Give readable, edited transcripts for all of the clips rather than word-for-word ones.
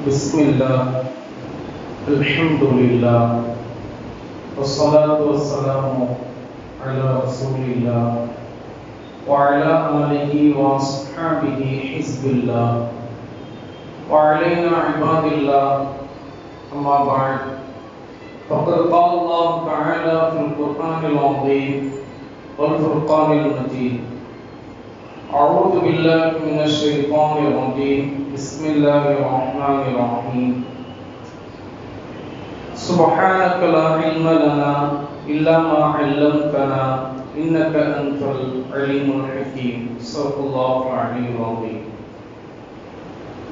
بسم الله الحمد لله والصلاة والسلام على رسول الله وعلى آله وأصحابه حزب الله وعلينا عباد الله أما بعد فقد قال الله تعالى في القرآن العظيم والفرقان المجيد أعوذ بالله من الشيطان الرجيم بسم الله الرحمن الرحيم سبحانك لا علم لنا إلا ما علمتنا إنك أنت العليم الحكيم صدق الله العلي العظيم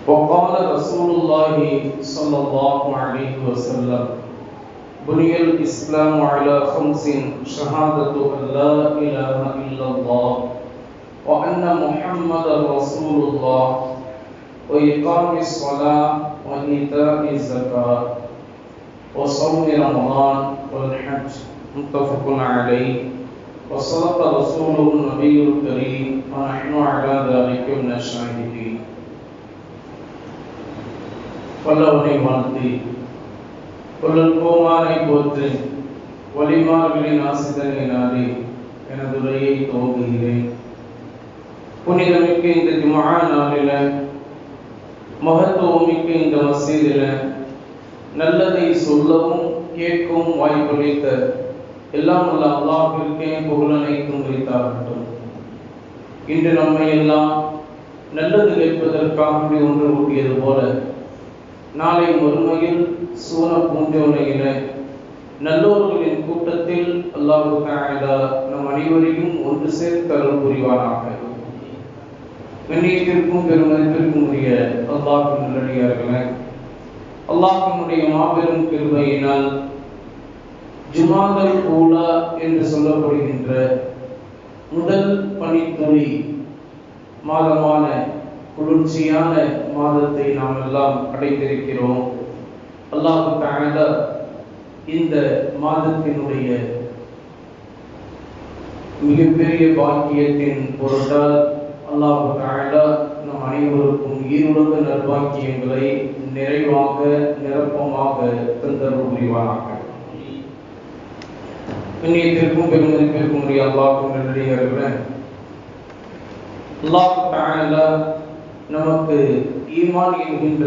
وقال رسول الله صلى الله عليه وسلم بني الإسلام على خمس شهادة أن لا إله إلا الله وأن محمدا رسول الله وإقام الصلاة وإيتاء الزكاة وصوم رمضان والحج متفق عليه وصدق رسوله النبي الكريم ونحن على ذلك من الشاهدين. வல்லவனை வாழ்த்தி கொள்ளல் கோமானை போற்றி வலிமார்களின் ஆசிதனை நாடி எனது உரையை துவங்குகிறேன். புனிதமிக்க இந்த ஜும்ஆ நாளில, மகத்துவமிக்க இந்த மஸ்ஜிதில நல்லதை சொல்லவும் கேட்கவும் வாய்ப்பளித்த எல்லாம் உள்ள அல்லாஹ்விற்கே புகழ் அனைத்தும் உரித்தாகட்டும். இன்று நம்மை எல்லாம் நல்லது கேட்பதற்காக ஒன்று கூட்டியது போல நாளை மறுமையில் சூன பூஞ்சோலையில நல்லோர்களின் கூட்டத்தில் அல்லாஹ் தஆலா நம் அனைவரையும் ஒன்று சேர்த்து அருள் புரிவானாக. கண்ணியத்திற்கும் பெருமதிப்பிற்கும் உரிய அல்லாஹ்வின் நல்லடியார்களே, அல்லாஹ்வினுடைய மாபெரும் கிருபையினால் ஜுமாதல் ஊலா என்று சொல்லப்படுகின்ற முதல் பனித்துளி மாதமான குளிர்ச்சியான மாதத்தை நாம் எல்லாம் அடைந்திருக்கிறோம். அல்லாஹ் தஆலா இந்த மாதத்தினுடைய மிகப்பெரிய பாக்கியத்தின் பொருட்டால் அல்லாஹ் தஆலா நம் அனைவருக்கும் ஈருலக நற்பாக்கியங்களை நிறைவாக நிரப்பமாக தந்தருள் புரிவானாக. கண்ணியத்திற்கும் பெருமதிப்பிற்கும் உரிய அல்லாஹ்வின் நல்லடியார்களே, அல்லாஹ் தஆலா நமக்கு ஈமான் என்கின்ற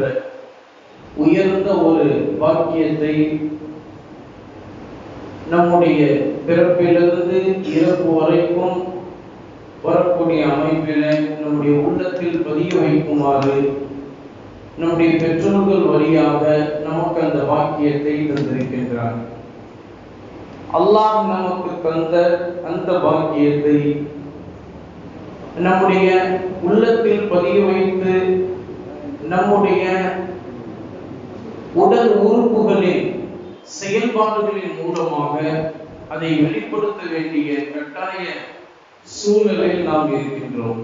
உயர்ந்த ஒரு பாக்கியத்தை நம்முடைய பிறப்பிலிருந்து இறப்பு வரைக்கும் வரக்கூடிய அமைப்பில நம்முடைய உள்ளத்தில் பதிய வைக்குமாறு நம்முடைய பெற்றோர்கள் வழியாக நமக்கு அந்த பாக்கியத்தை தந்திருக்கின்றார். அல்லாஹ் நமக்கு தந்த அந்த பாக்கியத்தை நம்முடைய உள்ளத்தில் பதிய வைத்து நம்முடைய உடல் உறுப்புகளின் செயல்பாடுகளின் மூலமாக அதை வெளிப்படுத்த வேண்டிய கட்டாய சூழலில் நாம் இருக்கின்றோம்.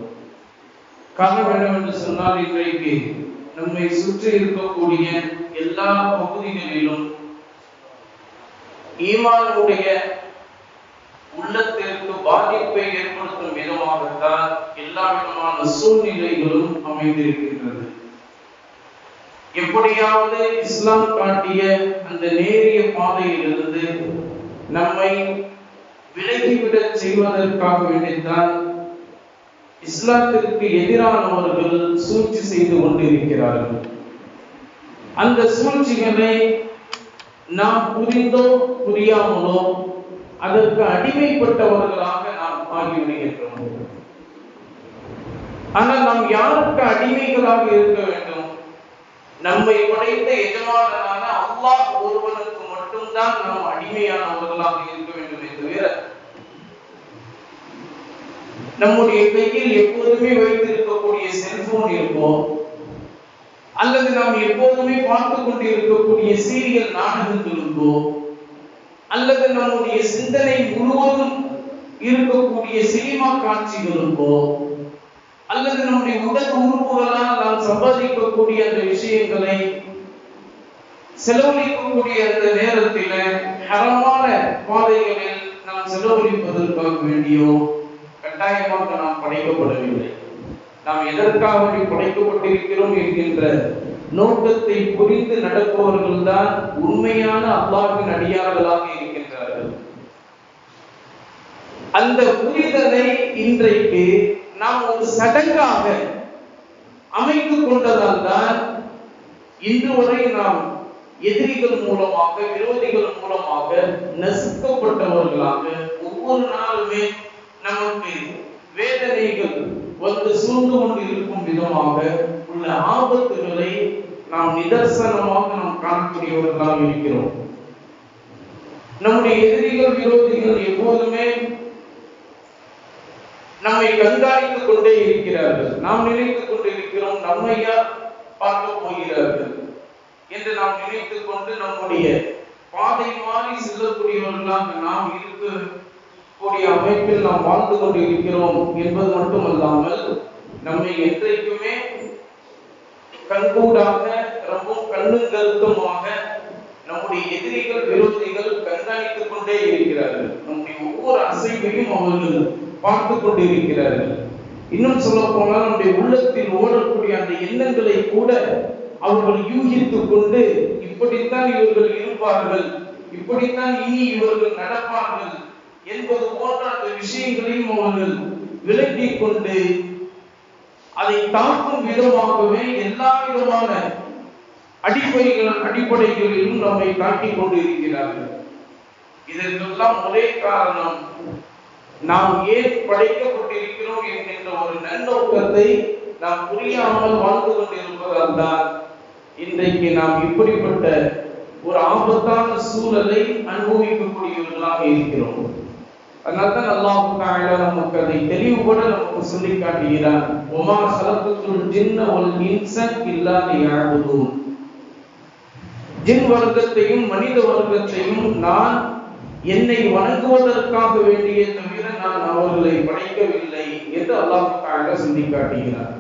காரணம் என்னவென்று சொன்னால், இன்றைக்கு நம்மை சுற்றி இருக்கக்கூடிய எல்லா பகுதிகளிலும் ஈமானுடைய உள்ளத்திற்கு பாதிப்பை ஏற்படுத்தும் விதமாகத்தான் எல்லா விதமான சூழ்நிலைகளும் அமைந்திருக்கின்றது. எப்படியாவது இஸ்லாம் காட்டிய அந்த நேரிய பாதையிலிருந்து நம்மை விலகிவிடச் செய்வதற்காக வேண்டித்தான் இஸ்லாத்திற்கு எதிரானவர்கள் சூழ்ச்சி செய்து கொண்டிருக்கிறார்கள். அந்த சூழ்ச்சிகளை நாம் புரிந்தோ புரியாமலோ அதற்கு அடிமைப்பட்டவர்களாக நாம் ஆகிவிடுகின்றோம். ஆனால் நாம் யாருக்கு அடிமைகளாக இருக்க வேண்டும்? நம்மை படைத்த எஜமானனான அல்லாஹ் ஒருவனுக்கு மட்டும்தான் நாம் அடிமையானவர்களாக இருக்க வேண்டுமே தவிர, நம்முடைய கையில் எப்போதுமே வைத்திருக்கக்கூடிய செல்போன் இருக்கோ, அல்லது நாம் எப்போதுமே பார்த்து கொண்டு இருக்கக்கூடிய சீரியல் நாடகங்களுக்கோ, அல்லது நம்முடைய சிந்தனை முழுவதும் இருக்கக்கூடிய சினிமா காட்சிகளுக்கோ, அல்லது நம்முடைய உடல் உறுப்புகளால் நாம் சம்பாதிக்கக்கூடிய அந்த விஷயங்களை செலவழிக்கக்கூடிய அந்த நேரத்தில் ஹராமான பாதைகளில் நாம் செலவழிப்பதற்காக வேண்டியோ கட்டாயமாக நாம் படைக்கப்படவில்லை. நாம் எதற்காக படைக்கப்பட்டிருக்கிறோம் என்கின்ற நோக்கத்தை புரிந்து நடப்பவர்கள் தான் உண்மையான அல்லாஹ்வின் அடியார்களாக இருக்கின்றார்கள். அந்த புரிதலை இன்றைக்கு நாம் ஒரு சடங்காக அமைத்துக் கொண்டதால் தான் இன்று வரை நாம் எதிரிகள் மூலமாக, விரோதிகள் மூலமாக நசுக்கப்பட்டவர்களாக ஒவ்வொரு நாளுமே நமக்கு வேதனைகள் வந்து சூழ்ந்து கொண்டு இருக்கும் விதமாக உள்ள ஆபத்துகளை நாம் நிதர்சனமாக நாம் காணக்கூடியவர்களாக இருக்கிறோம். நம்முடைய எதிரிகள், விரோதிகள் எப்போதுமே நம்மை கண்காணித்துக் கொண்டே இருக்கிறார்கள். நாம் நினைத்துக் கொண்டு இருக்கிறோம் நம்மையா பார்க்க போகிறார்கள் என்று நாம் நினைத்துக் கொண்டு நம்முடைய பாதை மாறி செல்லக்கூடியவர்களாக நாம் இருக்கக்கூடிய அமைப்பில் நாம் வாழ்ந்து கொண்டு இருக்கிறோம் என்பது மட்டுமல்லாமல் நம்மை என்றைக்குமே கண்கூடாக ரொம்ப கண்ணும் கருத்துமாக நம்முடைய எதிரிகள், விரோதிகள் கண்காணித்துக் கொண்டே இருக்கிறார்கள். நம்முடைய ஒவ்வொரு அசைவையும் அவர்கள் பார்த்து கொண்டு இருக்கிறார்கள். இன்னும் சொல்ல போனால் நம்முடைய உள்ளத்தில் ஓடக்கூடிய அந்த எண்ணங்களை கூட அவர்கள் யூகித்துக் கொண்டு இப்படித்தான் இவர்கள் இருப்பார்கள், இப்படித்தான் இனி இவர்கள் நடப்பார்கள் என்பது போன்ற அந்த விஷயங்களையும் அவர்கள் விளக்கிக் கொண்டு அதை தாக்கும் விதமாகவே எல்லா விதமான அடிப்படைகளிலும் நம்மை காட்டிக் கொண்டு இருக்கிறார்கள். இதற்கெல்லாம் ஒரே காரணம், நாம் ஏன் படைக்கப்பட்டிருக்கிறோம் என்கின்ற ஒரு நன்னோக்கத்தை நாம் புரியாமல் வாழ்ந்து கொண்டிருப்பதால் தான் இன்றைக்கு நாம் இப்படிப்பட்ட ஒரு ஆபத்தான சூழலை அனுபவிக்கக்கூடியவர்களாக இருக்கிறோம். அதனால்தான் அல்லாஹ் தஆலா நமக்கு அதை தெளிவுபட நமக்கு சொல்லி காட்டுகிறான். வமா ஸலத்துல் ஜின்ன வல் இன்ஸ இல்லா லியஅபுதூன். ஜின் வர்க்கத்தையும் மனித வர்க்கத்தையும் நான் என்னை வணங்குவதற்காக வேண்டிய தவிர நான் அவர்களை படைக்கவில்லை என்று அல்லாஹ் தஆலா சொல்லி காட்டுகிறார்.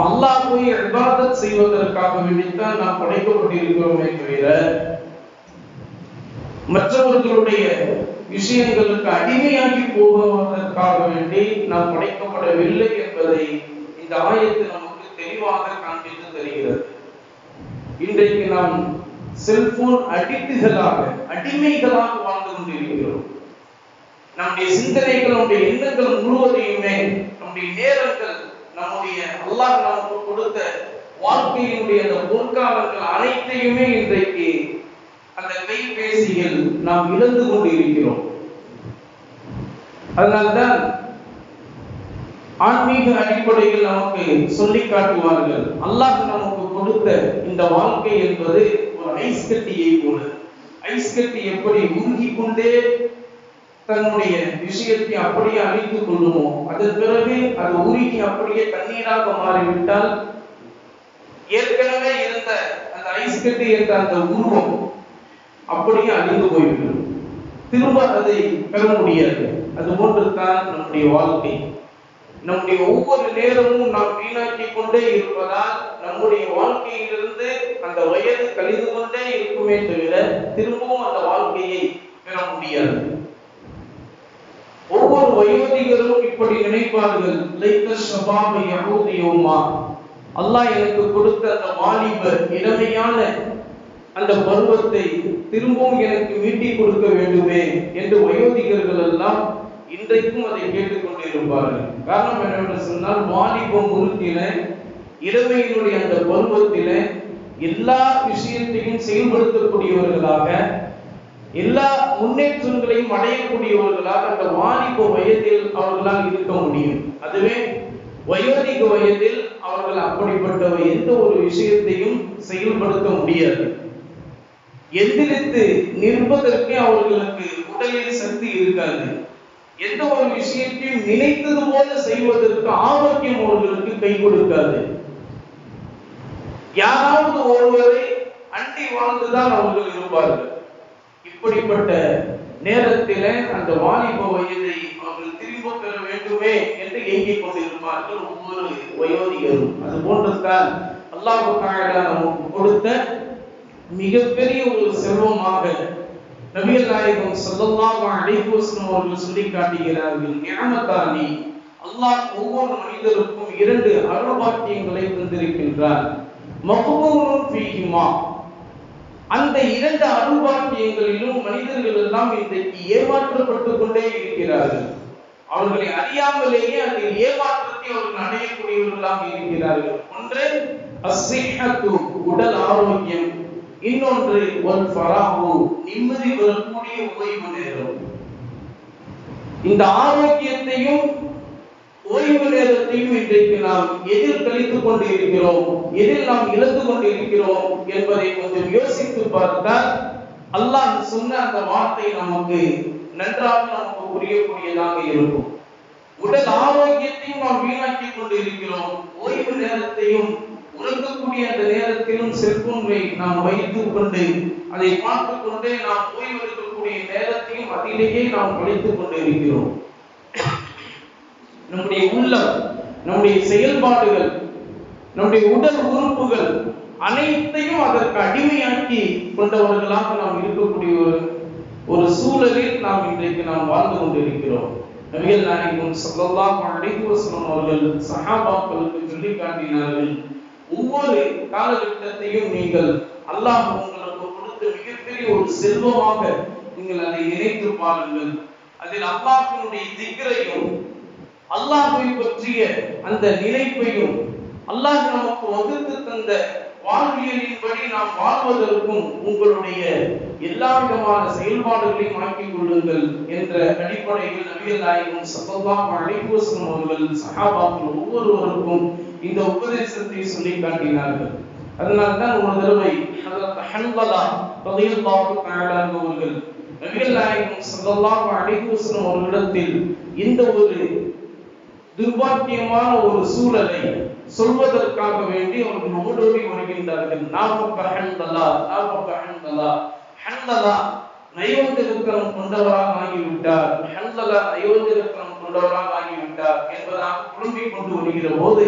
அல்லாஹ்வை இபாதத் செய்வதற்காக வேண்டித்தான் நாம் படைக்கப்பட்டிருக்கிறோமே தவிர மற்றவர்களுடைய விஷயங்களுக்கு அடிமையாகி போவதற்காக வேண்டி நாம் படைக்கப்படவில்லை என்பதை இந்த ஆயத்து நமக்கு தெளிவாக காண்பித்து தருகிறது. இன்றைக்கு நாம் செல்போன் அடிக்டுகளாக, அடிமைகளாக வாழ்ந்து கொண்டிருக்கிறோம். நம்முடைய சிந்தனைகள், நம்முடைய எண்ணங்கள் முழுவதையுமே, நம்முடைய நேரங்கள், நம்முடைய அல்லாஹ் நமக்கு கொடுத்த வாழ்க்கையினுடைய அந்த பொற்காலங்கள் அனைத்தையுமே இன்றைக்கு அந்த கைபேசியில் நாம் இழந்து கொண்டு இருக்கிறோம். அதனால்தான் ஆன்மீக அடிப்படையில் நமக்கு சொல்லி காட்டுவார்கள், அல்லாஹ் நமக்கு கொடுத்த இந்த வாழ்க்கை என்பது ஒரு ஐஸ் கட்டியை போல. ஐஸ் கட்டி எப்படி உருகி கொண்டே தன்னுடைய விஷயத்தை அப்படியே அழித்துக் கொள்ளுமோ, அதன் பிறகு அது உருகி அப்படியே தண்ணீராக மாறிவிட்டால் ஏற்கனவே இருந்த அந்த ஐஸ் கட்டி என்ற அந்த உருவம் அப்படியே அழிந்து போய்விடும், திரும்ப அதை பெற முடியாது. அது போன்றுதான் நம்முடைய வாழ்க்கை. நம்முடைய ஒவ்வொரு நேரமும் நாம் வீணாக்கி கொண்டே இருப்பதால் நம்முடைய வாழ்க்கையிலிருந்து அந்த வயது கழிந்து கொண்டே இருக்குமே தவிர திரும்பவும் அந்த வாழ்க்கையை பெற முடியாது. ஒவ்வொரு வயோதிகரும் இப்படி நினைப்பார்கள், அல்லாஹ் எனக்கு கொடுத்த அந்த வாலிப இளமையான அந்த பருவத்தை திரும்பவும் எனக்கு மீட்டி கொடுக்க வேண்டுமே என்று வயோதிகர்கள் எல்லாம் இன்றைக்கும் அதை கேட்டுக்கொண்டிருப்பார்கள். காரணம் என்னவென்று சொன்னால், வாலிபம் உறுத்தின இளமையினுடைய அந்த பருவத்தில எல்லா விஷயத்தையும் செயல்படுத்தக்கூடியவர்களாக, எல்லா முன்னேற்றங்களையும் அடையக்கூடியவர்களாக அந்த வாலிப வயதில் அவர்களால் இருக்க முடியும். அதுவே வயோதிக வயதில் அவர்கள் அப்படிப்பட்ட எந்த ஒரு விஷயத்தையும் செயல்படுத்த முடியாது. எந்திரித்து நிற்பதற்கே அவர்களுக்கு உடலில் சக்தி இருக்காது. எந்த ஒரு விஷயத்தையும் நினைத்தது போல செய்வதற்கு ஆரோக்கியம் அவர்களுக்கு கை கொடுக்காது. யாராவது ஒருவரை அண்டி வாழ்ந்துதான் அவர்கள் இருப்பார்கள். இப்படிப்பட்ட நேரத்தில அந்த வாலிப வயதை அவர்கள் திரும்ப பெற வேண்டுமே என்று ஏங்கிக் கொண்டிருப்பார்கள் ஒவ்வொரு வயோதிகரும். அது போன்றுதான் அல்லாஹ் தஆலா நமக்கு கொடுத்த மிகப்பெரிய ஒரு செல்வமாக நபிகள் நாயகம் ஸல்லல்லாஹு அலைஹி வஸல்லம் அவர்கள் சொல்லி காட்டுகிறார்கள், நிஅமத்தானி, அல்லாஹ் ஒவ்வொரு மனிதருக்கும் 2 அருள்பாக்கியங்களை தந்திருக்கின்றார். மக்பூனுன் ஃபீஹிமா. அந்த இரண்டு அருள்பாக்கியங்களிலும் மனிதர்கள் எல்லாம் இன்றைக்கு ஏமாற்றப்பட்டு கொண்டே இருக்கிறார்கள். அவர்களை அறியாமலேயே அந்த ஏமாற்றத்தை அவர்கள் அடையக்கூடியவர்களாக இருக்கிறார்கள். ஒன்று அஸ்ஸிஹத்து, உடல் ஆரோக்கியம். இன்னொன்று வல் ஃபராஹு, நிம்மதி பெறக்கூடிய ஓய்வு நேரம். இந்த ஆரோக்கியத்தையும் ஓய்வு நேரத்தையும் இன்றைக்கு நாம் எதில் கழித்துக் கொண்டு இருக்கிறோம், எதில் நாம் இழந்து கொண்டு இருக்கிறோம் என்பதை கொஞ்சம் யோசித்து பார்த்தால் அல்லாஹ் சொன்ன அந்த வார்த்தை நமக்கு நன்றாக நமக்கு புரியக்கூடியதாக இருக்கும். உடல் ஆரோக்கியத்தையும் நாம் வீணாக்கி கொண்டு இருக்கிறோம், ஓய்வு நேரத்தையும் உறங்கக்கூடிய அந்த நேரத்திலும் செல்போன்களை நாம் வைத்துக் கொண்டு அதை பார்த்துக் கொண்டே நாம் ஓய்வு எடுக்கக்கூடிய நேரத்தையும் அதிலேயே நாம் கழித்துக் கொண்டு இருக்கிறோம். நம்முடைய உள்ளம், நம்முடைய செயல்பாடுகள், நம்முடைய உடல் உறுப்புகள் அனைத்தையும் அதற்கு அடிமையாக்கி கொண்டவர்களாக நாம் இருக்கக்கூடிய ஒரு சூழலில் நாம் இன்றைக்கு நாம் வாழ்ந்து கொண்டிருக்கிறோம். நபிகள் நாயகம் ஸல்லல்லாஹு அலைஹி வஸல்லம் அவர்கள் சஹாபாக்களுக்கு சொல்லி காட்டினார்கள், ஒவ்வொரு காலகட்டத்தையும் நீங்கள் அல்லாஹ் உங்களுக்கு கொடுத்த மிகப்பெரிய ஒரு செல்வமாக நீங்கள் அதை நினைத்து பாருங்கள். அதில் அல்லாஹ்வினுடைய திக்ரையும் அல்லாஹ்வை பற்றிய அந்த நினைப்பையும் அல்லாஹ் நமக்கு வகுத்து தந்த வாழ்வியலின்படி நாம் வாழ்வதற்கும் உங்களுடைய எல்லா விதமான செயல்பாடுகளையும் ஆக்கிக் கொள்ளுங்கள் என்ற அடிப்படையில் நபிகள் நாயகம் ஸல்லல்லாஹு அலைஹி வஸல்லம் அவர்கள் சஹாபாக்கள் ஒவ்வொருவருக்கும் இந்த உபதேசத்தை சொல்லி காட்டினார்கள். அதனால்தான் ஒரு தடவை ஹஜ்ரத் ஹன்ஸலா ரலியல்லாஹு தஆலா அவர்கள் நபிகள் நாயகம் ஸல்லல்லாஹு அலைஹி வஸல்லம் அவர்களிடத்தில் இந்த ஒரு துர்பாக்கியமான ஒரு சூழலை சொல்வதற்காக வேண்டி அவர்கள் ஓடோடி வருகின்றார்கள். ஹன்ஸலா நைவந்திரத்தனம் கொண்டவராக ஆகிவிட்டார், ஹன்ஸலா நைவந்திரத்தனம் கொண்டவராக ஆகிவிட்டார் என்பதாக புலம்பிக் கொண்டு வருகிற போது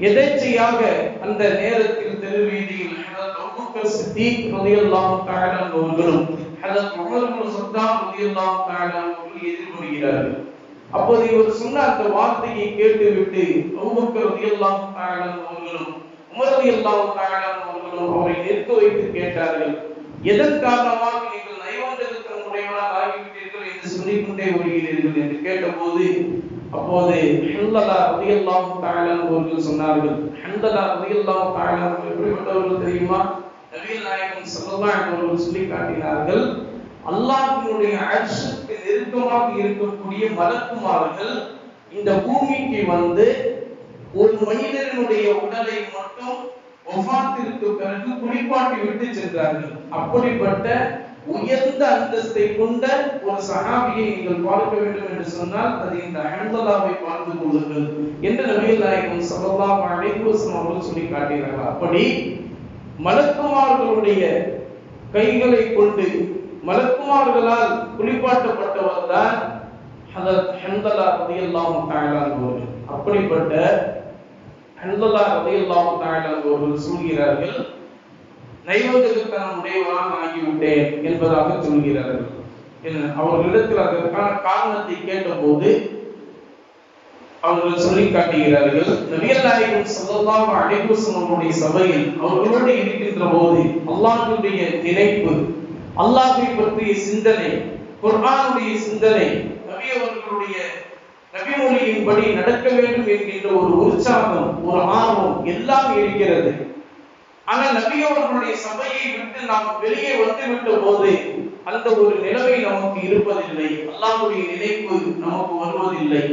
எதேச்சையாக அந்த நேரத்தில் தெருவீதியில் ஹஜ்ரத் அபூபக்கர் சித்தீக் ரலியல்லாஹு தஆலா அவர்களும் ஹஜ்ரத் உமர் இப்னு ஸத்தாப் ரலியல்லாஹு தஆலா அவர்கள் எதிர்கொள்கிறார்கள். அப்போது இவர் சொன்ன அந்த வார்த்தையை கேட்டுவிட்டு அபூபக்கர் ரலியல்லாஹு தஆலா அவர்களும் உமர் ரலியல்லாஹு தஆலா அவர்களும் அவரை நிற்க வைத்து கேட்டார்கள், எதன் காரணமாக நீங்கள் நைவந்திரத்தனம் உடையவராக ஆகிவிட்டீர்கள் என்று சொல்லிக் கொண்டே வருகிறீர்கள் என்று கேட்டபோது அப்போது ஹன்ஸலா ரலியல்லாஹு தஆலா அவர்கள் சொன்னார்கள், ஹன்ஸலா ரலியல்லாஹு தஆலா அவர்கள் எப்படிப்பட்டவர்கள் தெரியுமா? நபிகள் நாயகம் ஸல்லல்லாஹு அலைஹி வஸல்லம் சொல்லி காட்டினார்கள், அல்லாஹ்வினுடைய அர்ஷுக்கு நெருக்கமாக இருக்கக்கூடிய மலக்குமார்கள் இந்த பூமிக்கு வந்து ஒரு மனிதனுடைய உடலை மட்டும் வஃபாத்திற்கு பிறகு குளிப்பாட்டி விட்டு சென்றார்கள். அப்படிப்பட்ட உயர்ந்த அந்தஸ்தை கொண்ட ஒரு சஹாபியை நீங்கள் பார்க்க வேண்டும் என்று சொன்னால் அது இந்த ஹன்ஸலாவை பார்த்து கொள்ளுங்கள் என்று நபிகள் நாயகம் ஸல்லல்லாஹு அலைஹி வஸல்லம் அவர்கள் சொல்லி காட்டினார்கள். அப்படி மலக்குமார்களுடைய கைகளை கொண்டு மலக்குமார்களால் குளிப்பாட்டப்பட்டவர் தான் ஹஜ்ரத் ஹன்ஸலா ரலியல்லாஹு தஆலா அவர்கள். அப்படிப்பட்ட ஹன்ஸலா ரலியல்லாஹு தஆலா அவர்கள் சொல்கிறார்கள், நைவந்திரத்தனம் உடையவராக ஆகிவிட்டேன் என்பதாக சொல்கிறார்கள். அவர்களிடத்தில் அதற்கான காரணத்தை கேட்டபோது அவர்கள் சொல்லி காட்டுகிறார்கள், நபிகள் நாயகம் ஸல்லல்லாஹு அலைஹி வஸல்லம் சபையில் அவர்களோடு இருக்கின்ற போது அல்லாஹ்வுடைய நினைப்பு, அல்லாஹ்வை பற்றிய சிந்தனை, குர்ஆனுடைய சிந்தனை, நபி அவர்களுடைய நபிமொழியின்படி நடக்க வேண்டும் என்கின்ற ஒரு உற்சாகம், ஒரு ஆர்வம் எல்லாம் இருக்கிறது. ஆனால் நபி அவர்களுடைய சபையை விட்டு நாம் வெளியே வந்துவிட்ட போது அந்த ஒரு நிலைமை நமக்கு இருப்பதில்லை, அல்லாஹ்வுடைய நினைப்பு நமக்கு வருவதில்லை.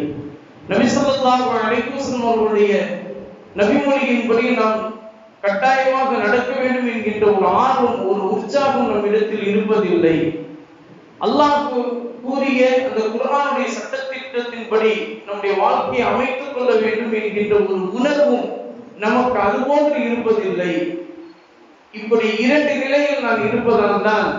நபி ஸல்லல்லாஹு அலைஹி வஸல்லம் அவர்களுடைய நபிமொழியின்படி நாம் கட்டாயமாக நடக்க வேண்டும் என்கின்ற ஒரு ஆர்வம், ஒரு உற்சாகம் நம்மிடத்தில் இருப்பதில்லை. அல்லாஹ் கூறிய அந்த குர்ஆனுடைய சட்டத்திட்டத்தின்படி நம்முடைய வாழ்க்கையை அமைத்துக் கொள்ள வேண்டும் என்கின்ற ஒரு உணர்வும் நமக்கு அதுபோன்று இருப்பதில்லை. இப்படி இரண்டு நிலையில் நான் இருப்பதால் தான்,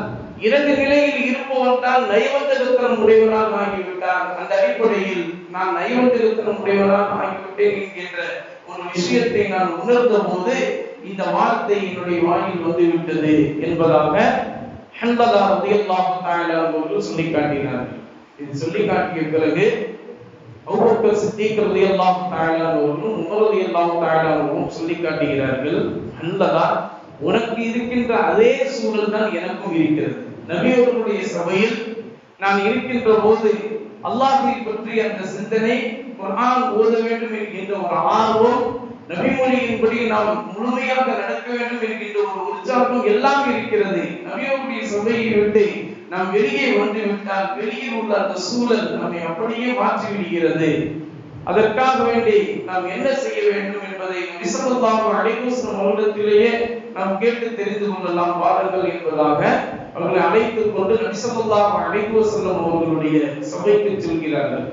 இரண்டு நிலையில் இருப்பவன் தான் நைவந்திரத்தனம் உடையவராக ஆகிவிட்டார். அந்த அடிப்படையில் நான் நைவந்திரத்தனம் உடையவராக ஆகிவிட்டேன் என்கின்ற ஒரு விஷயத்தை நான் உணர்ந்த போது இந்த வார்த்தை என்னுடைய வாயில் வந்துவிட்டது என்பதாக ஹன்ஸலா ரலியல்லாஹு தஆலா அவர்கள் சொல்லி காட்டினார்கள். இது சொல்லி காட்டிய பிறகு அபூபக்கர் சித்திக் ரலியல்லாஹு தஆலா அவர்களும் உமர் ரலியல்லாஹு தஆலா அவர்களும் சொல்லி காட்டுகிறார்கள், அல்லதா உனக்கு இருக்கின்ற அதே சூழல் தான் எனக்கும் இருக்கிறது. நபி அவர்களுடைய சபையில் நான் இருக்கின்ற போது அல்லாஹ்வை பற்றி அந்த சிந்தனை, குர்ஆன் ஓத வேண்டும் என்கின்ற ஒரு ஆர்வம், நபிமொழியின்படி நாம் முழுமையாக நடக்க வேண்டும் என்கின்ற ஒரு உற்சாகம் எல்லாம் இருக்கிறது. நபியுடைய சபையை விட்டு நாம் வெளியே வந்து விட்டால் வெளியில் உள்ள அந்த சூழல் நம்மை அப்படியே மாற்றி விடுகிறது. அதற்காக வேண்டி நாம் என்ன செய்ய வேண்டும் என்பதை நபி ஸல்லல்லாஹு அலைஹி வஸல்லம் அவர்களிடத்திலேயே நாம் கேட்டு தெரிந்து கொள்ளலாம் வாருங்கள் என்பதாக அவர்களை அழைத்துக் கொண்டு நபி ஸல்லல்லாஹு அலைஹி வஸல்லம் அவர்களுடைய சபைக்கு செல்கிறார்கள்.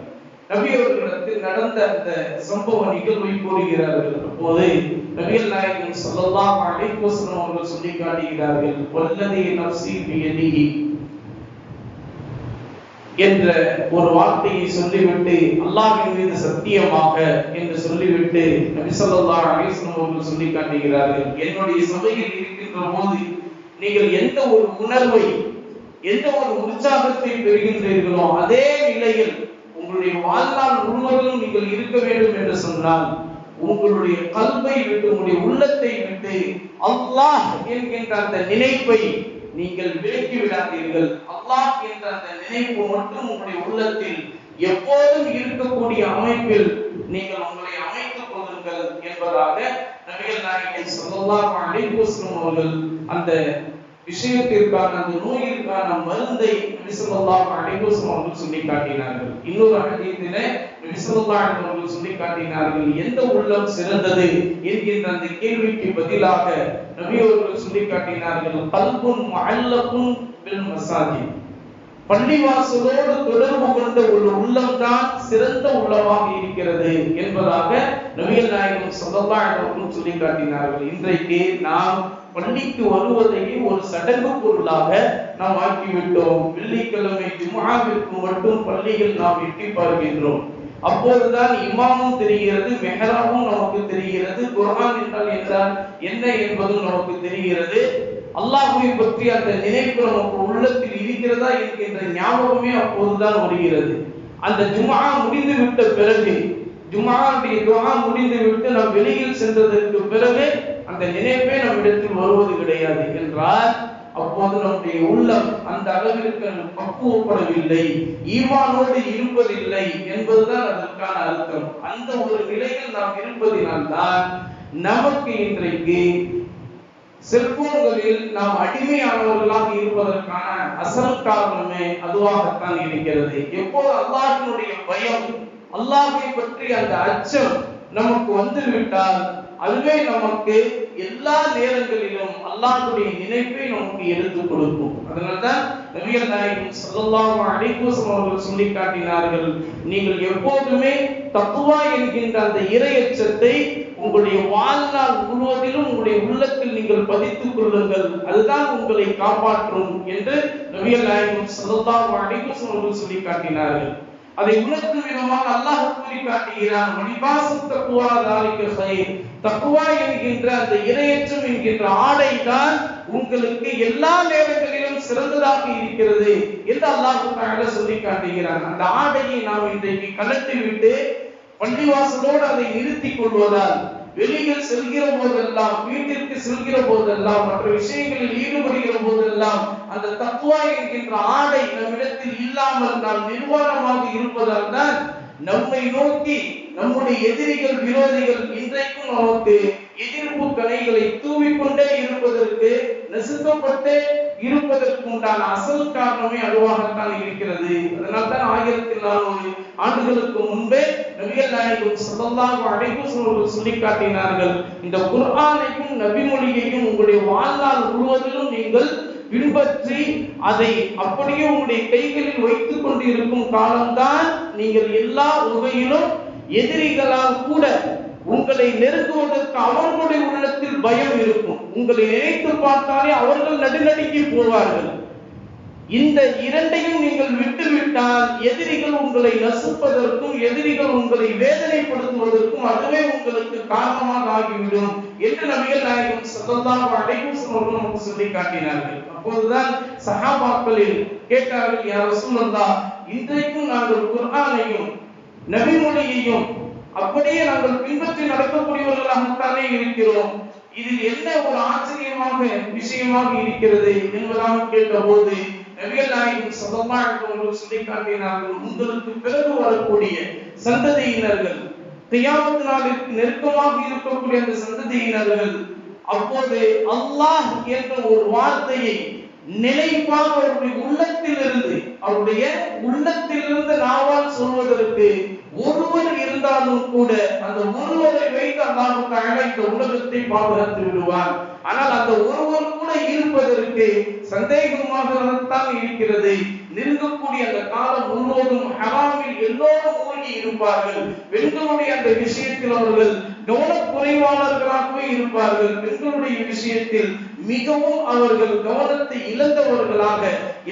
நபி அவர்களிடத்தில் நடந்த அந்த சம்பவ நிகழ்வை கூறுகிறார்கள். அப்போது நபிகள் நாயகம் ஸல்லல்லாஹு அலைஹி வஸல்லம் அவர்கள் சொல்லி காட்டுகிறார்கள், வல்லதி நஃப்ஸி பியதிஹி என்ற ஒரு வார்த்தையை சொல்லிவிட்டு, அல்லாஹ்வின் மீது சத்தியமாக என்று சொல்லிவிட்டு நபி ஸல்லல்லாஹு அலைஹி வஸல்லம் அவர்கள் சொல்லி காட்டுகிறார்கள், என்னுடைய சபையில் இருக்கின்ற போது நீங்கள் எந்த ஒரு உணர்வை, எந்த ஒரு உற்சாகத்தை பெறுகின்றீர்களோ அதே நிலையில் உங்களுடைய வாழ்நாள் முழுவதும் நீங்கள் இருக்க வேண்டும் என்று சொன்னால், உங்களுடைய கல்வை விட்டு, உங்களுடைய உள்ளத்தை விட்டு அல்லாஹ் என்கின்ற அந்த நினைப்பை நீங்கள் விலக்கி விடாதீர்கள். அல்லாஹ் என்ற அந்த நினைப்பு மட்டும் உங்களுடைய உள்ளத்தில் எப்போதும் இருக்கக்கூடிய அமைப்பில் நீங்கள் உங்களை அமைத்துக் கொள்ளுங்கள் என்பதாக நபிகள் நாயகம் ஸல்லல்லாஹு அலைஹி வஸல்லம் அவர்கள் அந்த விஷயத்திற்கான, அந்த நோயிற்கான மருந்தை நபி ஸல்லல்லாஹு அலைஹி வஸல்லம் அவர்கள் சொல்லி காட்டினார்கள். இன்னொரு ஹதீஸிலே நபி ஸல்லல்லாஹு அலைஹி வஸல்லம் அவர்கள் சொல்லி காட்டினார்கள், எந்த உள்ளம் சிறந்தது என்கின்ற அந்த கேள்விக்கு பதிலாக நபி அவர்கள் சொல்லி காட்டினார்கள், கல்புன் முஅல்லகுன் பில் மசாஜித், பள்ளிவாசலோடு தொடர்பு கொண்ட ஒரு உள்ளம் தான் சிறந்த உள்ளமாக இருக்கிறது என்பதாக நபிகள் நாயகம் ஸல்லல்லாஹு அலைஹி வஸல்லம் சொல்லி காட்டினார்கள். இன்றைக்கு நாம் பள்ளிக்கு வருவதையே ஒரு சடங்கு பொருளாக நாம் ஆக்கிவிட்டோம். வெள்ளிக்கிழமை ஜும்ஆவிற்கு மட்டும் பள்ளியில் நாம் எட்டி பார்க்கின்றோம். அப்போதுதான் இமாமும் தெரிகிறது, மெஹராபும் நமக்கு தெரிகிறது, குர்ஆன் என்றால் என்ன என்பதும் நமக்கு தெரிகிறது, அல்லாஹ்வை பற்றி அந்த நினைப்பு நமக்கு உள்ளத்தில் இருக்கிறதா என்கின்ற ஞாபகமே அப்போதுதான் வருகிறது. அந்த ஜும்ஆ முடிந்து விட்ட பிறகு, ஜும்ஆவுடைய துஆ முடிந்து விட்டு நாம் வெளியில் சென்றதற்கு பிறகு அந்த நினைப்பே நம்மிடத்தில் வருவது கிடையாது என்றால், அப்போது நம்முடைய உள்ளம் அந்த அளவிற்கு பக்குவப்படவில்லை, ஈமானோடு இருப்பதில்லை என்பதுதான் அதற்கான அர்த்தம். அந்த ஒரு நிலையில் நாம் இருப்பதினால்தான் நமக்கு இன்றைக்கு செல்போன்களில் நாம் அடிமையானவர்களாக இருப்பதற்கான அசல் காரணமே அதுவாகத்தான் இருக்கிறது. எப்போது அல்லாஹ்வினுடைய பயம், அல்லாஹ்வை பற்றி அந்த அச்சம் நமக்கு வந்துவிட்டால் அதுவே நமக்கு எல்லா நேரங்களிலும் அல்லாஹ்வுடைய நினைப்பை நமக்கு எடுத்துக் கொடுக்கும். அதனால்தான் நபிகள் நாயகம் ஸல்லல்லாஹு அலைஹி வஸல்லம் அவர்கள் சொல்லி காட்டினார்கள், நீங்கள் எப்போதுமே தக்வா என்கின்ற அந்த இறையச்சத்தை உங்களுடைய வாழ்நாள் முழுவதிலும் உங்களுடைய உள்ளத்தில் நீங்கள் பதித்துக் கொள்ளுங்கள், அதுதான் உங்களை காப்பாற்றும் என்று நபிகள் நாயகம் ஸல்லல்லாஹு அலைஹி வஸல்லம் அவர்கள் சொல்லி காட்டினார்கள். அதை உணர்த்தும் விதமாக அல்லாஹ் கூறி காட்டுகிறான், வலிபாசு தக்வா தாலிக கைர், தக்வா என்கின்ற அந்த இறையச்சம் என்கின்ற ஆடை தான் உங்களுக்கு எல்லா நேரங்களிலும் சிறந்ததாக இருக்கிறது என்று அல்லாஹ் தஆலா சொல்லி காட்டுகிறான். அந்த ஆடையை நாம் இன்றைக்கு கலட்டி விட்டு பள்ளிவாசலோடு அதை நிறுத்திக் கொள்வதால் வெளியில் செல்கிற போதெல்லாம், வீட்டிற்கு செல்கிற போதெல்லாம், மற்ற விஷயங்களில் ஈடுபடுகிற போதெல்லாம் அந்த தக்வா என்கின்ற ஆடை நம்மிடத்தில் இல்லாமல் நாம் நிர்வாணமாக இருப்பதால் தான் நம்மை நோக்கி நம்முடைய எதிரிகள், விரோதிகள் இன்றைக்கும் நமக்கு எதிர்ப்பு கணைகளை தூவிக்கொண்டே இருப்பதற்கு, நசுக்கப்பட்டே இருப்பதற்கு உண்டான அசல் காரணமே அதுவாகத்தான் இருக்கிறது. அதனால்தான் 1400 ஆண்டுகளுக்கு முன்பே நபிகள் நாயகம் ஸல்லல்லாஹு அலைஹி வஸல்லம் சொல்லி காட்டினார்கள், இந்த குர்ஆனையும் நபிமொழியையும் உங்களுடைய வாழ்நாள் முழுவதிலும் நீங்கள் பின்பற்றி அதை அப்படியே உங்களுடைய கைகளில் வைத்துக் கொண்டு இருக்கும் காலம்தான் நீங்கள் எல்லா வகையிலும் எதிரிகளால் கூட உங்களை நெருங்குவதற்கு அவர்களுடைய உள்ளத்தில் பயம் இருக்கும். உங்களை நினைத்து பார்த்தாலே அவர்கள் நடுநடுங்கி போவார்கள். இந்த இரண்டையும் நீங்கள் விட்டுவிட்டால் எதிரிகள் உங்களை நசுப்பதற்கும், எதிரிகள் உங்களை வேதனைப்படுத்துவதற்கும் அதுவே உங்களுக்கு காரணமாக ஆகிவிடும் என்று நபிகள் நாயகம் ஸல்லல்லாஹு அலைஹி வஸல்லம் நமக்கு சொல்லி காட்டினார்கள். அப்போதுதான் சஹாபாக்களில் கேட்டார்கள், யா ரசூலல்லாஹ், இன்றைக்கும் நாங்கள் குர்ஆனையும் நபிமொழியையும் அப்படியே நாங்கள் பின்பற்றி நடக்கக்கூடியவர்களாகத்தானே இருக்கிறோம். இதில் என்ன ஒரு ஆச்சரியமாக விஷயமாக இருக்கிறது என்பதாக கேட்டபோது நபிகள் நாயகம் ஸல்லல்லாஹு அலைஹி வஸல்லம் சொல்லி காட்டினார்கள், உங்களுக்கு பிறகு வரக்கூடிய சந்ததியினர்கள், கியாமத் நாளுக்கு நெருக்கமாக இருக்கக்கூடிய அந்த சந்ததியினர்கள் அப்போது அல்லாஹ் என்ற ஒரு வார்த்தையை நிலைப்பாக அவருடைய உள்ளத்திலிருந்து நாவால் சொல்வதற்கு ஒருவர் இருந்தாலும் கூட அந்த ஒருவரை வைத்து அல்லாஹ் தஆலா இந்த உலகத்தை பாதுகாத்து விடுவார். ஆனால் அந்த ஒருவர் கூட இருப்பதற்கு சந்தேகமாகத்தான் இருக்கிறது. நெருங்கக்கூடிய அந்த காலம் முழுவதும் ஹராமில் எல்லோரும் மூழ்கி இருப்பார்கள். பெண்களுடைய அந்த விஷயத்தில் அவர்கள் கவனக்குறைவாளர்களாகவே இருப்பார்கள். பெண்களுடைய விஷயத்தில் மிகவும் அவர்கள் கவனத்தை இழந்தவர்களாக,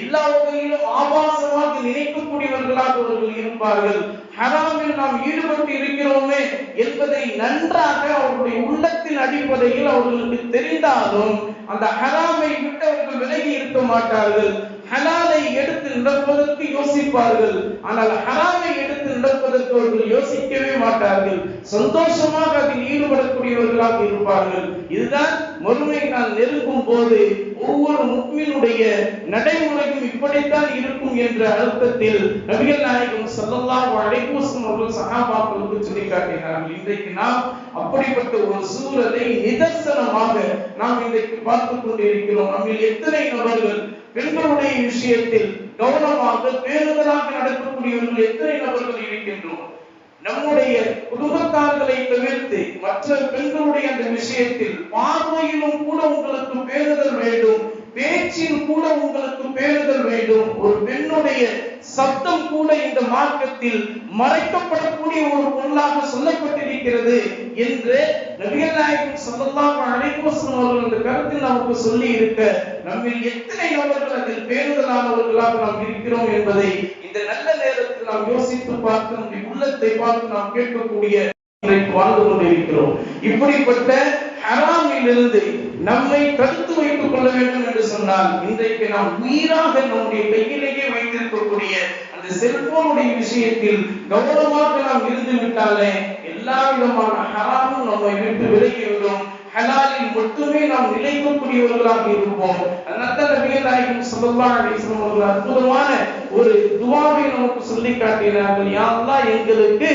எல்லா வகையிலும் ஆபாசமாக நினைக்கக்கூடியவர்களாக அவர்கள் இருப்பார்கள். ஹராமில் நாம் ஈடுபட்டு இருக்கிறோமே என்பதை நன்றாக அவர்களுடைய உள்ளத்தின் அடிப்படையில் அவர்களுக்கு தெரிந்தாலும் அந்த ஹராமை விட்டு அவர்கள் விலகி இருக்க மாட்டார்கள். ஹலாலை எடுத்து நடப்பதற்கு யோசிப்பார்கள், ஆனால் ஹராமை எடுத்து நடப்பதற்கு அவர்கள் யோசிக்கவே மாட்டார்கள். சந்தோஷமாக அதில் ஈடுபடக்கூடியவர்களாக இருப்பார்கள். இதுதான் மறுமை நாள் நெருங்கும் போது ஒவ்வொரு முஃமினுடைய நடைமுறையும் இப்படித்தான் இருக்கும் என்ற அர்த்தத்தில் நபிகள் நாயகம் ஸல்லல்லாஹு அலைஹி வஸல்லம் அவர்கள் சஹாபாக்களுக்கு சொல்லி காட்டினார்கள். இன்றைக்கு நாம் அப்படிப்பட்ட ஒரு சூழலை நிதர்சனமாக நாம் இன்றைக்கு பார்த்துக் கொண்டிருக்கிறோம். நம்மில் எத்தனை நபர்கள் பெண்களுடைய விஷயத்தில் கவனமாக பேருதலாக நடக்கக்கூடியவர்கள் எத்தனை நபர்கள் இருக்கின்றோம்? நம்முடைய குடும்பத்தார்களை தவிர்த்து மற்ற பெண்களுடைய அந்த விஷயத்தில் பார்வையிலும் கூட உங்களுக்கு பேருதல் வேண்டும், பேச்சில் கூட உங்களுக்கு பேருதல் வேண்டும். ஒரு பெண்ணுடைய சப்தம் கூட இந்த மார்க்கத்தில் மறைக்கப்படக்கூடிய ஒரு பொருளாக சொல்லப்பட்டிருக்கிறது என்று நபிகள் நாயகம் ஸல்லல்லாஹு அலைஹி வஸல்லம் அவர்கள் அந்த கருத்தில் நமக்கு சொல்லி இருக்க, நம்மில் எத்தனை நபர்கள் அதில் பேருதலானவர்களாக நாம் இருக்கிறோம் என்பதை இந்த நல்ல நேரத்தில் நாம் யோசித்து பார்த்து நம்முடைய உள்ளத்தை பார்த்து நாம் கேட்கக்கூடிய வாழ்ந்து கொண்டிருக்கிறோம். இப்படிப்பட்ட ஹராமிலிருந்து நம்மை தடுத்து வைத்துக் கொள்ள வேண்டும் என்று சொன்னால், இன்றைக்கு நாம் உயிராக நம்முடைய கையிலேயே வைத்திருக்கக்கூடிய அந்த செல்போனுடைய விஷயத்தில் கவனமாக நாம் இருந்து விட்டாலே எல்லா விதமான ஹராமும் நம்மை விட்டு விலகிவிடும். ஹலாலில் மட்டுமே நாம் நிலைக்கக்கூடியவர்களாக இருப்போம். அதனால்தான் நபிகள் நாயகம் ஸல்லல்லாஹு அலைஹி வஸல்லம் அவர்கள் அற்புதமான ஒரு துஆவை நமக்கு சொல்லி காட்டினார்கள். யா அல்லாஹ், எங்களுக்கு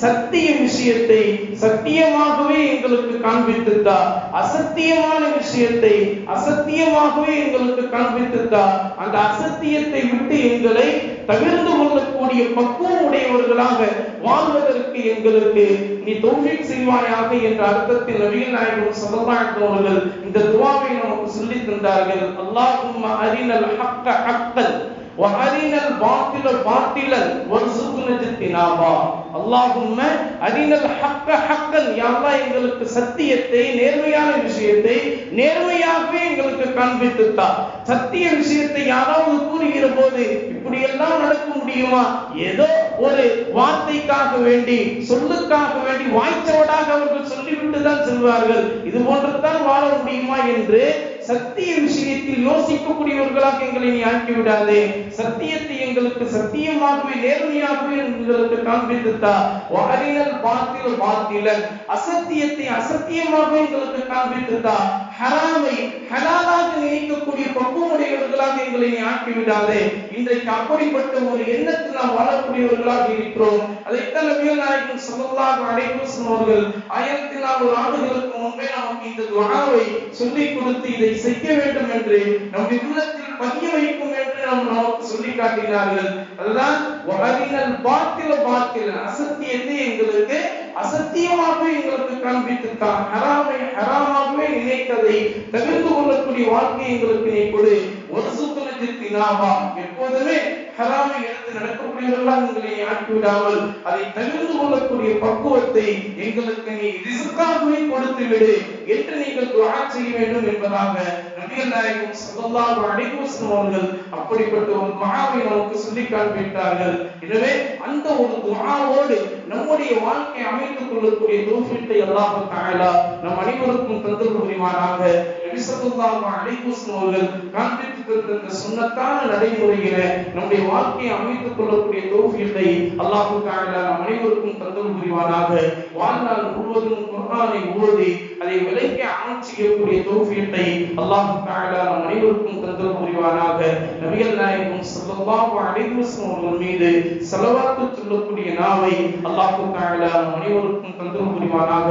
சத்திய விஷயத்தை சத்தியமாகவே எங்களுக்கு காண்பித்துத்தா, அசத்தியமான விஷயத்தை அசத்தியமாகவே எங்களுக்கு காண்பித்துத்தா, அந்த அசத்தியத்தை விட்டு எங்களை தவிர்த்து கொள்ளக்கூடிய பக்குவம் உடையவர்களாக வாழ்வதற்கு எங்களுக்கு நீ தௌஃபீக் செய்வாயாக என்ற அர்த்தத்தில் நபிகள் நாயகம் ஸல்லல்லாஹு அலைஹி வஸல்லம் அவர்கள் இந்த துஆவை நமக்கு சொல்லி தந்தார்கள். அல்லாஹும்ம அரினல் ஹக்க ஹக்கன் வ அரினல் பாத்தில பாத்திலன் வர்ஸுக்னா ஜித்தினாபா. அல்லாஹும்ம அரினல் ஹக்க ஹக்கன், யா அல்லாஹ், எங்களுக்கு சத்தியத்தை நேர்மையான விஷயத்தை நேர்மையாகவே எங்களுக்கு காண்பித்துத்தா. சத்திய விஷயத்தை யாராவது கூறுகிற போது இப்படி எல்லாம் நடக்க முடியுமா? ஏதோ ஒரு வார்த்தைக்காக வேண்டி, சொல்லுக்காக வேண்டி வாய்ச்சவடாக அவர்கள் சொல்லிவிட்டு தான் செல்வார்கள். இது போன்றுதான் வாழ முடியுமா என்று சத்திய விஷயத்தில் யோசிக்கக்கூடியவர்களாக எங்களை நீ ஆக்கிவிடாதே. சத்தியத்தை எங்களுக்கு சத்தியமாகவே நேர்மையாகவே எங்களுக்கு காண்பித்துத்தா. வஅரினல் பாத்தில பாத்திலன், அசத்தியத்தை அசத்தியமாக எங்களுக்கு காண்பித்துத்தா. ஹராமை ஹலாலாக நினைக்கக்கூடிய பக்குவமுடையவர்களாக எங்களை நீ ஆக்கிவிடாதே. இன்றைக்கு அப்படிப்பட்ட ஒரு எண்ணத்தில் நாம் வாழக்கூடியவர்களாக இருக்கிறோம். அதைத்தான் நபிகள் நாயகம் ஸல்லல்லாஹு அலைஹி வஸல்லம் அவர்கள் 1400 ஆண்டுகளுக்கு முன்பே நமக்கு இந்த துஆவை சொல்லிக் கொடுத்து இதை செய்ய வேண்டும் என்று நம்முடைய உள்ளத்தில் பதிய வைக்கும் என்று நமக்கு சொல்லி காட்டினார்கள். அதுதான் வஅரினல் பாத்தில பாத்திலன், அசத்தியத்தை எங்களுக்கு அசத்தியமாகவே எங்களுக்கு காண்பித்துத்தான். ஹராமை ஹராமாகவே நினைத்ததை தவிர்த்து கொள்ளக்கூடிய வாழ்க்கை எங்களுக்கு நீ கொடு. வர்ஸுக்னா ஜித்தினாபா, எப்போதுமே ஹராமை எடுத்து நடக்கக்கூடியவர்களாக எங்களை ஆக்கிவிடாமல் அதை தவிர்த்து கொள்ளக்கூடிய பக்குவத்தை எங்களுக்கு நீ ரிஸ்காகவே கொடுத்து விடு என்று நீங்கள் துஆ செய்ய வேண்டும் என்பதாக நபிகள் நாயகம் ஸல்லல்லாஹு அலைஹி வஸல்லம் அவர்கள் அப்படிப்பட்ட ஒரு துஆவை நமக்கு சொல்லி காண்பித்தார்கள். எனவே அந்த ஒரு துஆவோடு நம்முடைய வாழ்க்கை அமைத்துக் கொள்ளக்கூடிய தௌஃபீக்கை அல்லாஹ் தஆலா நம் அனைவருக்கும் தந்தல் புரிவானாக. நபி ஸல்லல்லாஹு அலைஹி வஸல்லம் அவர்கள் காண்பித்து தந்த சுன்னத்தான நடைமுறையில நம்முடைய வாழ்க்கையை அமைத்துக் கொள்ளக்கூடிய தௌஃபீக்கை அல்லாஹ் தஆலா நம் அனைவருக்கும் தந்தல் புரிவானாக. வாழ்நாள் முழுவதும் குர்ஆனை ஓதி அதை விளக்கி அமல் செய்யக்கூடிய தௌஃபீக்கை அல்லாஹ் தஆலா நம் அனைவருக்கும் தந்தல் புரிவானாக. நபிகள் நாயகம் ஸல்லல்லாஹு அலைஹி வஸல்லம் அவர்கள் மீது ஸலவாத்து சொல்லக்கூடிய நாவை அல்லாஹ் தஆலா நம் அனைவருக்கும் தந்தல் புரிவானாக.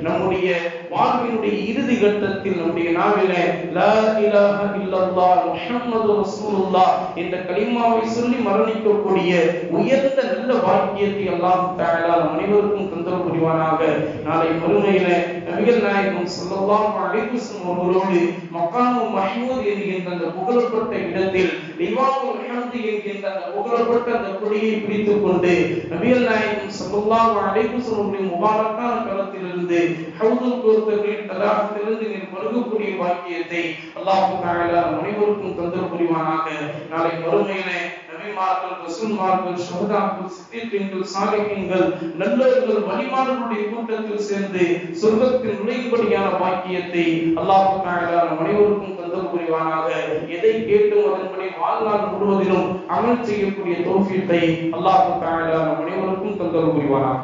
நம்முடைய வாழ்வினுடைய இறுதி கட்டத்தில் நம்முடைய நாவிலே லா இலாஹ இல்லல்லாஹ் முஹம்மது ரசூலுல்லாஹ் என்ற கலிமாவை சொல்லி மரணிக்கக்கூடிய உயர்ந்த நல்ல பாக்கியத்தை அல்லாஹ் தஆலா நம் அனைவருக்கும் தந்தல் புரிவானாக. நாளை மறுமையிலே நபிகள் நாயகம் ஸல்லல்லாஹு அலைஹி வஸல்லம் அவர்களோடு மகாமு மஹ்மூத் என்கின்ற அந்த புகழப்பட்ட இடத்தில் லிவாவுல் ஹம்து என்கின்ற அந்த புகழப்பட்ட அந்த கொடியை பிடித்துக் கொண்டு நபிகள் நாயகம் ஸல்லல்லாஹு அலைஹி வஸல்லம் முபாரக்கான களத்திலிருந்து ஹவுதுல் கௌதரின் தடாகத்திலிருந்து நீர் பருகக்கூடிய பாக்கியத்தை அல்லாஹ் தஆலா அனைவருக்கும் தந்தல் புரிவானாக. நாளை மறுமையிலே நபிமார்கள், ரசூல்மார்கள், ஷஹதாக்கள், சித்தீகீன்கள், சாலிஹீன்கள், நல்லோர்கள், வலிமார்களுடைய கூட்டத்தில் சேர்ந்து சொர்க்கத்தில் நுழையும்படியான பாக்கியத்தை அல்லாஹ் தஆலா அனைவருக்கும் தந்தல் புரிவானாக. எதை கேட்டும் அதன்படி வாழ்நாள் முழுவதிலும் அமல் செய்யக்கூடிய தௌஃபீக்கை அல்லாஹ் தஆலா அனைவருக்கும் தந்தல் புரிவானாக.